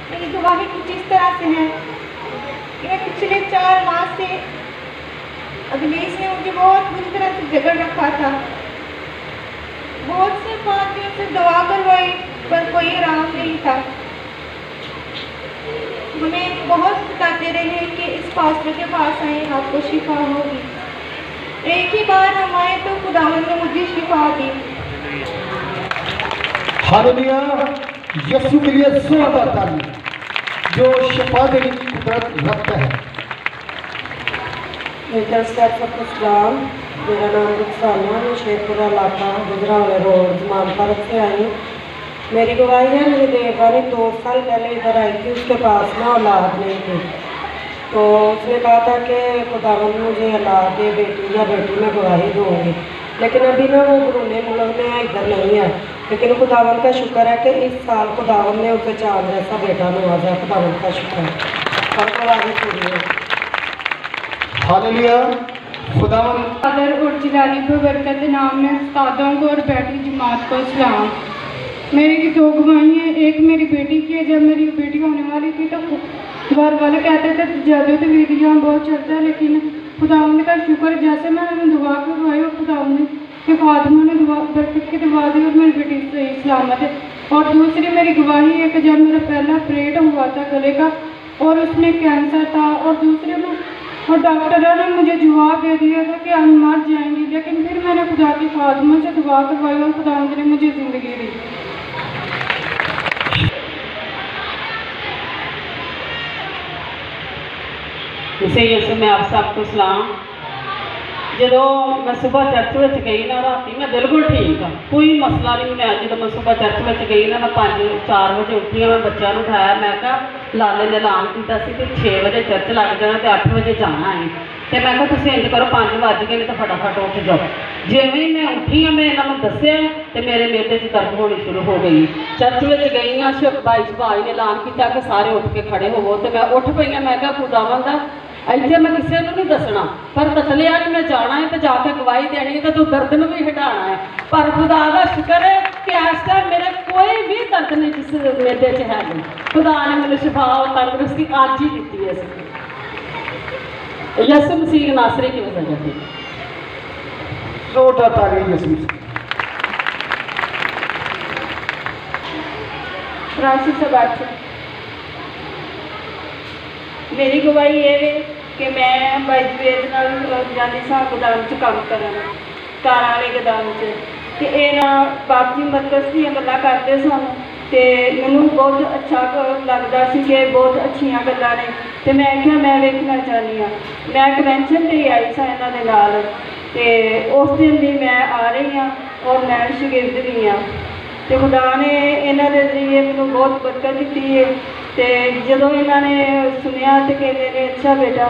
मेरी गवाही कुछ इस तरह से है कि मैं पिछले 4 माह से अखिलेश ने मुझे बहुत बुरी तरह से झगड़ रखा था। बहुत से पार्टियों से दवा करवाई पर कोई आराम नहीं था। हमें बहुत बताते रहे कि इस पास्टर के पास आए आपको शिफा होगी। एक ही बार हम आए तो खुदावंद ने मुझे शिफा दी। हालेलुया, यीशु के लिए ज़ोरदार ताली जो शिफा देने की कुदरत रखता है। मेरा नाम रुखसाना, मैं शेखपुरा इलाका गुजरावाला रोड जमान पार्क से आई हूँ। मेरी गवाही है, मेरी देवरानी 2 साल पहले इधर आई थी, उसके पास ना औलाद नहीं थी। तो उसने कहा था कि खुदावंद मुझे औलाद दे, बेटी या बेटी मैं गवाही दूँगी। लेकिन अभी ना वो बरूने मुल्क में इधर नहीं है। लेकिन खुदावंद का शुक्र है कि इस साल खुदावंद ने उसे चांद जैसा बेटा नवाजा। खुदावंद का शुक्र है और गवाही पूरी है। हालेलुया, खुदावंद फादर और जिलानी पर बरकत नाम में उस्तादों को और बैठी जमात को सलाम। मेरी 2 गवाही हैं। एक मेरी बेटी की है। जब मेरी बेटी होने वाली थी तो घर वाले कहते थे ज़्यादा तो वीडियो बहुत चलता है, लेकिन खुदावंद का शुक्र जैसे मैंने दुआ करवाई और खुदावंद के खादमों ने दुआ बरकत की दुआ दी और मेरी बेटी सही सलामत है। और दूसरी मेरी गवाही है कि जब मेरा पहला ऑपरेट हुआ था गले का और उसमें कैंसर था और दूसरे में और डॉक्टरों ने मुझे जवाब दे दिया था कि हम मर जाएंगे, लेकिन फिर मैंने खुदा की खादमों से दुआ करवाई और खुदावंद ने मुझे ज़िंदगी दी। इसे यीशु में आप सबको सलाम। जो मैं सुबह चर्च में गई ना रात मैं बिल्कुल ठीक हाँ, कोई मसला नहीं मैं। जो मैं सुबह चर्च में गई ना मैं 4 बजे उठी मैं बच्चों को उठाया। मैं कहा लाले ने ऐलान किया कि 6 बजे चर्च लग जाना तो 8 बजे जाना है। तो मैं तुम इंज करो 5 बज गए तो फटाफट उठ जाओ। जिवें मैं उठी हाँ मैं इन्होंने दसिया तो मेरे मेदे च दर्द होनी शुरू हो गई। चर्च में गई हाँ, भाई ने ऐलान किया कि सारे उठ के खड़े होवो। तो मैं उठ पई। मैं कहा खुदावंद इतने मैं किसी को नहीं दसना, पर तसलिया नहीं मैं जाना है तो जाके गवाही देनी है तो तू दर्द में भी हटाना है। पर खुदा का शुक्र है कि इस टाइम मेरे कोई भी दर्द नहीं जिस मेदे च है। खुदा ने मैंने शिफा और तंदुरुस्ती आज ही दी है यीशु मसीह नासरी की वजह से। ज़ोरदार ताली यीशु मसीह। फ्रांसिस से बात है। मेरी गवाही ये है कि मैं बाईवेद जाती सा गोदाम च काम करना कार वाले गोदाम च ये ना बाप जी मरकज दी गल्लां करते सन तो मैनू बहुत अच्छा लगता सी कि बहुत अच्छिया गल्लां ने। तो मैं क्या मैं वेखना चाहती हाँ। मैं कन्वेंशन पर आई सा इन्हां दे नाल ते उस दिन भी मैं आ रही हाँ और मैं शागिर्द भी हाँ। तो खुदा ने इन्हां दे जरिए मैनू बहुत बरकत दी है। तो जो इन्होंने सुनिया तो कहते ने अच्छा बेटा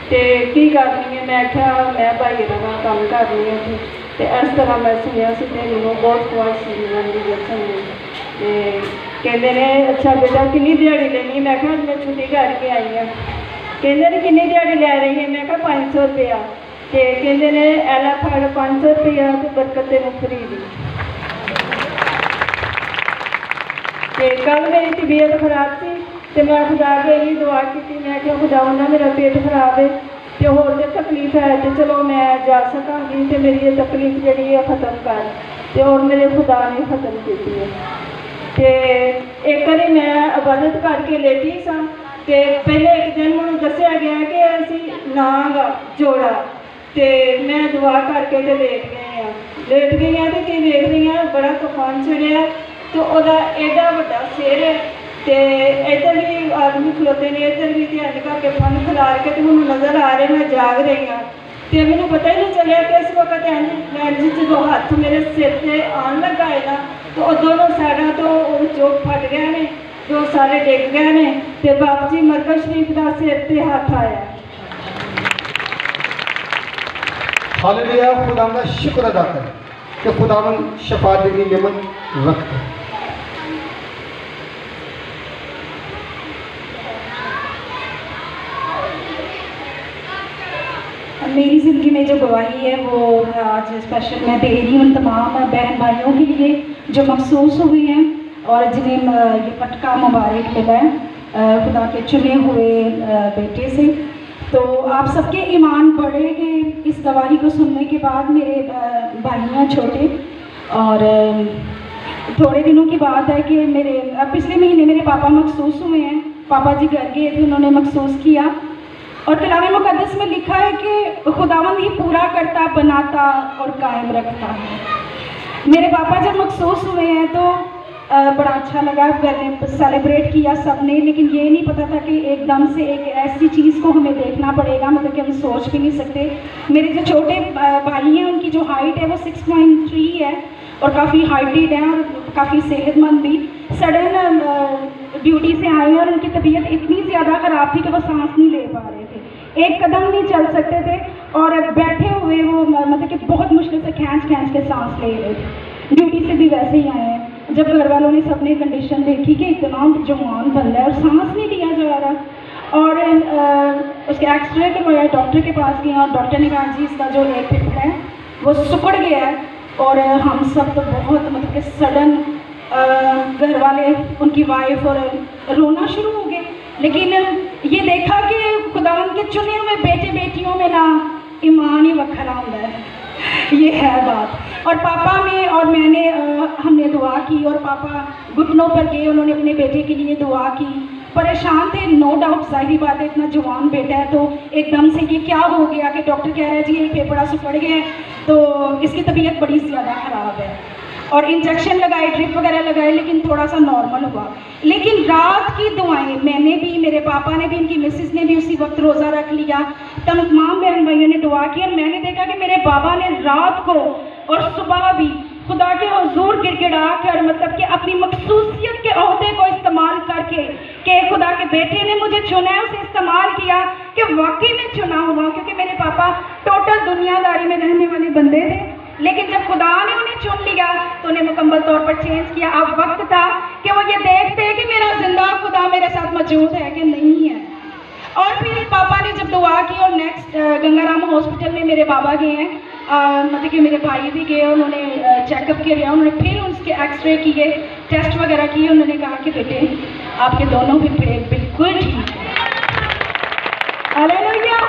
तो की करनी है। मैं क्या मैं भाई का काम करनी है उत्थे। तो इस तरह मैं सुनिया से मैनू बहुत ख्वाहिश सी दसन तो कहते ने अच्छा बेटा कितनी दिहाड़ी लेनी। मैं क्या मैं छुट्टी करके आई हाँ। कहते ने कितनी दिहाड़ी लै रही है। मैं क्या 500 रुपया। तो कहते ने एला फड़ 500 रुपया तो बरकत तेनू फ्री दी। कल मेरी तबीयत खराब थी तो मैं खुदा के यही दुआ की। मैं क्या खुदावंद मेरा पेट खराब है तो होर जो तकलीफ है तो चलो मैं जा सकांगी तो मेरी ये तकलीफ जी है ख़त्म कर। तो और मेरे खुदा ने ख़त्म की है। तो एक बारी मैं इबादत करके लेटी सा तो पहले एक दिन मैं दसिया गया कि असी नाग जोड़ा। तो मैं दुआ करके तो लेट गई हाँ तो कि देख रही हाँ बड़ा तूफान चढ़िया तो वह एडा वड्डा सिर है। तो इधर भी आदमी खलोते ने इधर भी ध्यान करके फन खिलार के तो मैं नज़र आ रहे मैं जाग रही हाँ। तो मैंने पता ही नहीं चलिया कि इस वक्त इंज जो हाथ मेरे सिर से आन लगा है ना तो दोनों साइडों तो चोक फट गए ने तो सारे डिग गए ने। तो बाबा जी मरकज शरीफ का सिर से हाथ आया। हालेलुया, खुदावंद का शुक्र अदा करें कि खुदावंद शफा देने की नेमत रखता है। मेरी ज़िंदगी में जो गवाही है वो आज स्पेशल मैं दे रही हूँ तमाम बहन भाइयों के लिए जो मखसूस हुई हैं और जिन्हें ये पटका मुबारक मिला है खुदा के चुने हुए बेटे से। तो आप सबके ईमान बढ़ेंगे इस गवाही को सुनने के बाद। मेरे भाइयों छोटे और थोड़े दिनों की बात है कि मेरे पिछले महीने मेरे पापा मखसूस हुए हैं। पापा जी घर गए थे, उन्होंने मखसूस किया और कलाम मुक़द्दस में लिखा है कि खुदावंद ही पूरा करता, बनाता और कायम रखता है। मेरे पापा जब मखसूस हुए हैं तो बड़ा अच्छा लगा, मैंने सेलिब्रेट किया सबने, लेकिन ये नहीं पता था कि एकदम से एक ऐसी चीज़ को हमें देखना पड़ेगा, मतलब कि हम सोच भी नहीं सकते। मेरे जो छोटे भाई हैं उनकी जो हाइट है वो 6.3 है और काफ़ी हाइटेड है और काफ़ी सेहतमंद भी। सडन ड्यूटी से आए और उनकी तबीयत इतनी ज़्यादा ख़राब थी कि वो सांस नहीं ले पा रहे थे, एक कदम नहीं चल सकते थे और बैठे हुए वो मतलब कि बहुत मुश्किल से खींच के सांस ले रहे थे। ड्यूटी से भी वैसे ही आए हैं। जब घर वालों ने सबने कंडीशन देखी कि इतना जवान बन रहा है और सांस नहीं लिया जा रहा और उसके एक्सरे करवाया, डॉक्टर के पास गए और डॉक्टर ने कहा जी इसका जो एक फेफड़ा है वो सिकुड़ गया है। और हम सब तो बहुत मतलब कि सडन घर वाले, उनकी वाइफ और रोना शुरू हो गए। लेकिन ये देखा कि खुदावंद के चुने हुए बेटे बेटियों में ना ईमान ही वखरा होता है, ये है बात। और पापा में और मैंने हमने दुआ की और पापा घुटनों पर गए, उन्होंने अपने बेटे के लिए दुआ की। परेशान थे, नो डाउट, जाहिर बात है इतना जवान बेटा है तो एकदम से ये क्या हो गया कि डॉक्टर कह रहा है जी ये फेफड़ा सिकुड़ गया है तो इसकी तबीयत बड़ी ज़्यादा ख़राब है और इंजेक्शन लगाए, ड्रिप वगैरह लगाए, लेकिन थोड़ा सा नॉर्मल हुआ। लेकिन रात की दुआएं मैंने भी, मेरे पापा ने भी, इनकी मिसेस ने भी उसी वक्त रोज़ा रख लिया, तमाम बहन भाइयों ने दुआ की और मैंने देखा कि मेरे बाबा ने रात को और सुबह भी खुदा के हुजूर गिड़गिड़ा के और मतलब कि अपनी मखसूसियत के ओहदे को इस्तेमाल करके कि खुदा के बेटे ने मुझे चुना है, उसे इस्तेमाल किया कि वाकई में चुना हुआ। क्योंकि मेरे पापा टोटल दुनियादारी में रहने वाले बंदे थे, लेकिन जब खुदा ने उन्हें चुन लिया तो उन्हें मुकम्मल तौर पर चेंज किया। अब वक्त था कि वो ये देखते कि मेरा जिंदा खुदा मेरे साथ मौजूद है कि नहीं है। और फिर पापा ने जब दुआ की और नेक्स्ट गंगाराम हॉस्पिटल में मेरे बाबा गए हैं, मतलब कि मेरे भाई भी गए, उन्होंने चेकअप किया, उन्होंने फिर उसके एक्सरे किए, टेस्ट वगैरह किए, उन्होंने कहा कि बेटे आपके दोनों फेफड़े बिल्कुल ठीक है। हालेलुया।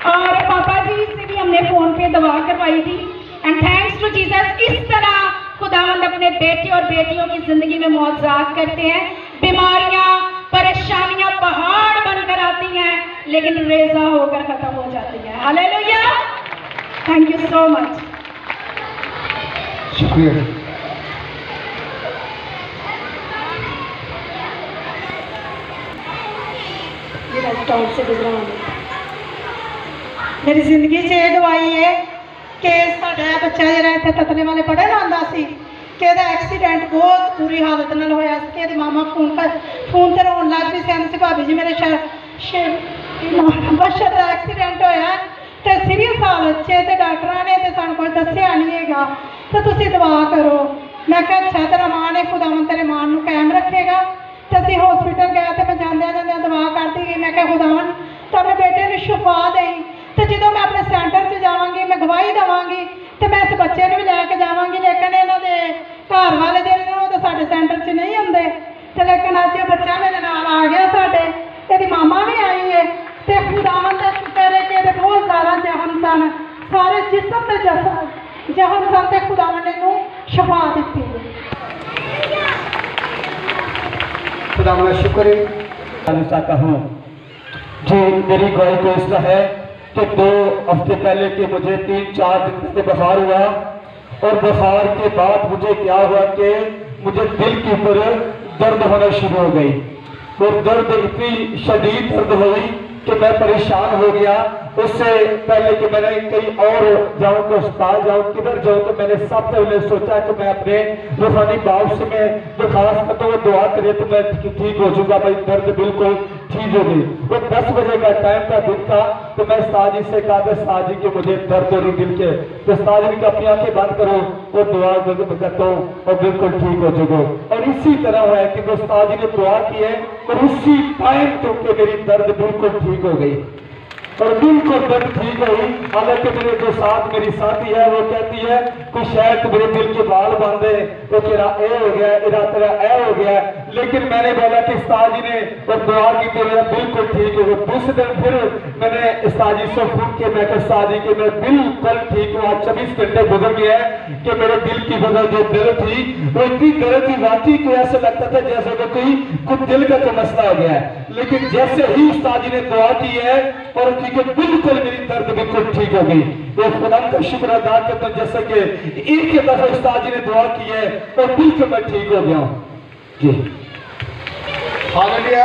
और पापा जी से भी हमने फ़ोन पे दुआ करवाई थी एंड थैंक्स टू जीसस। इस तरह खुदावंद अपने बेटे और बेटियों की ज़िंदगी में मौजज़ात करते हैं। बीमारियां, परेशानियां पहाड़ बनकर आती हैं लेकिन रेजा होकर ख़त्म हो जाती है। Hallelujah, thank you so much. शुक्रिया। से गुजरा मेरी जिंदगी से ये गवाही है कि साडा बच्चा जरा इत्थे ततले वाले पढ़े ना आंदा सी कि एक्सीडेंट बहुत बुरी हालत नाल होया कि मामा फोन ते रोन लग पई सी भाभी जी मेरे बच्चे का एक्सीडेंट होया तो सीरियस हालत च ते डॉक्टर ने तो सानू कुछ दस्सिया नहीं हैगा तो तुसीं दुआ करो। मैं कहा अच्छा तेरा मां ने खुदावंद तेरे मां नूं कायम रखेगा। तो असीं हॉस्पिटल गए तो मैं जांदियां दुआ करती गई, मैं कहा खुदावंद तो अपने बेटे नूं शिफा दें। तो जो मैं अपने सेंटर च जावांगी मैं गवाही देवांगी तो मैं इस बच्चे भी लैके जावांगी, लेकिन इन्हों के घर वाले जो तो साडे सेंटर च नहीं आते। तो लेकिन अज बच्चा मेरे नाल आ गया, साडे तेरी मामा भी आई है तो खुदावंद का शुक्र है कि बहुत ज़्यादा जहम सन, सारे जिसम के जहम सन तो खुदावंद ने इन्हूं शिफा दी। खुदा का शुक्र है। चाहता हूँ जी, मेरी गवाही तो इसका है कि 2 हफ्ते पहले कि मुझे 3-4 दिन पहले बुखार हुआ और बुखार के बाद मुझे क्या हुआ कि मुझे दिल के ऊपर दर्द होना शुरू हो गई और दर्द इतनी शदीद दर्द हुई कि मैं परेशान हो गया। उससे पहले कि मैंने कहीं और जाऊं तो अस्पताल जाऊं, किधर जाऊं, तो मैंने सबसे पहले सोचा कि मैं अपने रूहानी बाप से मैं दरखास्त करता हूँ, दुआ करे तो मैं ठीक हो जाऊंगा। भाई दर्द बिल्कुल ठीक हो गई। वो 10 बजे का टाइम था, दिन था, तो मैं साजी से कहा था साजी कि मुझे दर्द हो रही दिल के, तो साजी की अपनी आंखें बंद करो और दुआ करता हूँ और बिल्कुल ठीक हो जाओ। और इसी तरह है कि साजी ने दुआ की है और उसी टाइम तो मेरी दर्द बिल्कुल ठीक हो गई। और बिल्कुल दर्द ठीक हुई। हालांकि मेरे जो साथ मेरी साथी है वो कहती है कि शायद मेरे दिल के बाल बांधे, वो तेरा ए हो गया, तेरा ए हो गया, लेकिन मैंने बोला कि उस्ताद जी ने और दुआ की तो मेरा बिल्कुल ठीक है। दूसरे दिन फिर मैंने उस्ताद जी से पूछ के मैं उस्ताद जी कि मैं बिल्कुल ठीक हूँ। 24 घंटे गुजर गया है कि मेरे दिल की वजह जो दर्द थी वो इतनी दर्द थी, वाकई को ऐसा लगता था जैसे कि कोई कुछ दिल का कोई मसला हो गया है। लेकिन जैसे ही उस्ताद जी ने दुआ की है और ठीक है बिल्कुल मेरी दर्द बिल्कुल ठीक हो गई। तो खुदा का शुक्र अदा करता हूँ जैसे कि एक दफा उस्ताद जी ने दुआ की है और बिल्कुल मैं ठीक हो गया हूँ जी। हालेलुया।